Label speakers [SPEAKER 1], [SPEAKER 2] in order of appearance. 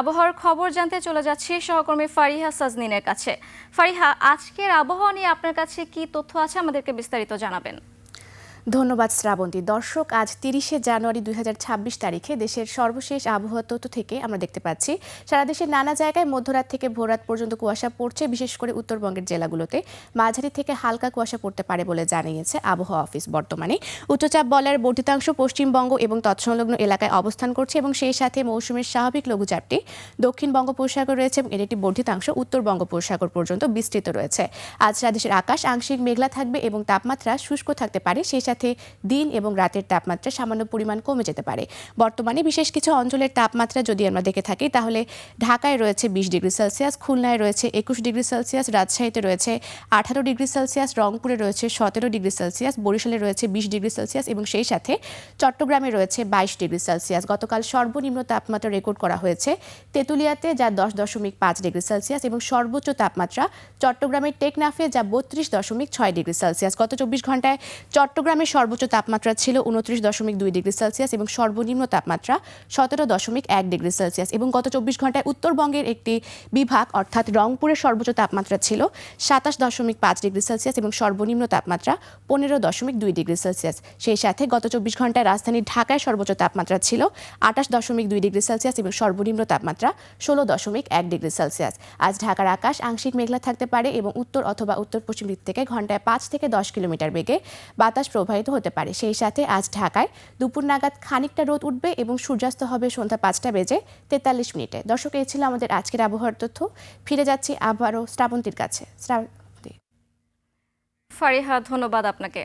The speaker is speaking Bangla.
[SPEAKER 1] আবহাওয়ার খবর জানতে চলে যাচ্ছি সহকর্মী ফারিহা সাজনিনের কাছে। ফারিহা, আজকের আবহাওয়া নিয়ে আপনার কাছে কি তথ্য আছে, আমাদেরকে বিস্তারিত জানাবেন।
[SPEAKER 2] ধন্যবাদ শ্রাবন্তী। দর্শক, আজ 30শে জানুয়ারি 2026 তারিখে দেশের সর্বশেষ আবহাওয়া তথ্য থেকে আমরা দেখতে পাচ্ছি সারা দেশের নানা জায়গায় মধ্যরাত থেকে ভোররাত পর্যন্ত কুয়াশা পড়ছে। বিশেষ করে উত্তরবঙ্গের জেলাগুলোতে মাঝারি থেকে হালকা কুয়াশা পড়তে পারে বলে জানিয়েছে আবহাওয়া অফিস। বর্তমানে উচ্চচাপ বলয়ের বর্ধিতাংশ পশ্চিমবঙ্গ এবং তৎসংলগ্ন এলাকায় অবস্থান করছে এবং সেই সাথে মৌসুমের স্বাভাবিক লঘুচাপটি দক্ষিণ বঙ্গোপসাগর রয়েছে এবং এর একটি বর্ধিতাংশ উত্তর বঙ্গোপসাগর পর্যন্ত বিস্তৃত রয়েছে। আজ দেশের আকাশ আংশিক মেঘলা থাকবে এবং তাপমাত্রা শুষ্ক থাকতে পারে। সেই সাথে দিন এবং রাতের তাপমাত্রা সামান্য পরিমাণ কমে যেতে পারে। বর্তমানে বিশেষ কিছু অঞ্চলের তাপমাত্রা যদি আমরা দেখে থাকি তাহলে ঢাকায় রয়েছে 20 ডিগ্রি সেলসিয়াস, খুলনায় রয়েছে 21 ডিগ্রি সেলসিয়াস, রাজশাহীতে রয়েছে 18 ডিগ্রি সেলসিয়াস, রংপুরে রয়েছে 17 ডিগ্রি সেলসিয়াস, বরিশালে রয়েছে 20 ডিগ্রি সেলসিয়াস এবং সেই সাথে চট্টগ্রামে রয়েছে 22 ডিগ্রি সেলসিয়াস। গতকাল সর্বনিম্ন তাপমাত্রা রেকর্ড করা হয়েছে তেঁতুলিয়াতে, যা 10.5 ডিগ্রি সেলসিয়াস এবং সর্বোচ্চ তাপমাত্রা চট্টগ্রামের টেকনাফে, যা 32.6 ডিগ্রি সেলসিয়াস। গত 24 ঘন্টায় চট্টগ্রামের সর্বোচ্চ তাপমাত্রা ছিল 29.2 ডিগ্রি সেলসিয়াস এবং সর্বনিম্ন তাপমাত্রা 17.1 ডিগ্রি সেলসিয়াস। এবং গত 24 ঘন্টায় উত্তরবঙ্গের একটি বিভাগ অর্থাৎ রংপুরের সর্বোচ্চ তাপমাত্রা ছিল 27.5 ডিগ্রি সেলসিয়াস এবং সর্বনিম্ন তাপমাত্রা 15.2 ডিগ্রি সেলসিয়াস। সেই সাথে গত 24 ঘন্টায় রাজধানী ঢাকায় সর্বোচ্চ তাপমাত্রা ছিল 28.2 ডিগ্রি সেলসিয়াস এবং সর্বনিম্ন তাপমাত্রা 16.1 ডিগ্রি সেলসিয়াস। আজ ঢাকার আকাশ আংশিক মেঘলা থাকতে পারে এবং উত্তর অথবা উত্তর পশ্চিম দিক থেকে ঘন্টায় 5 থেকে 10 কিলোমিটার বেগে বাতাস প্রবাহিত হতে পারে। সেই সাথে আজ ঢাকায় দুপুর নাগাদ খানিকটা রোদ উঠবে এবং সূর্যাস্ত হবে সন্ধ্যা 5:43 দর্শক, এই ছিল আমাদের আজকের আবহাওয়ার তথ্য। ফিরে যাচ্ছি আবারও শ্রাবন্তীর কাছে।
[SPEAKER 1] ফারিহা, ধন্যবাদ আপনাকে।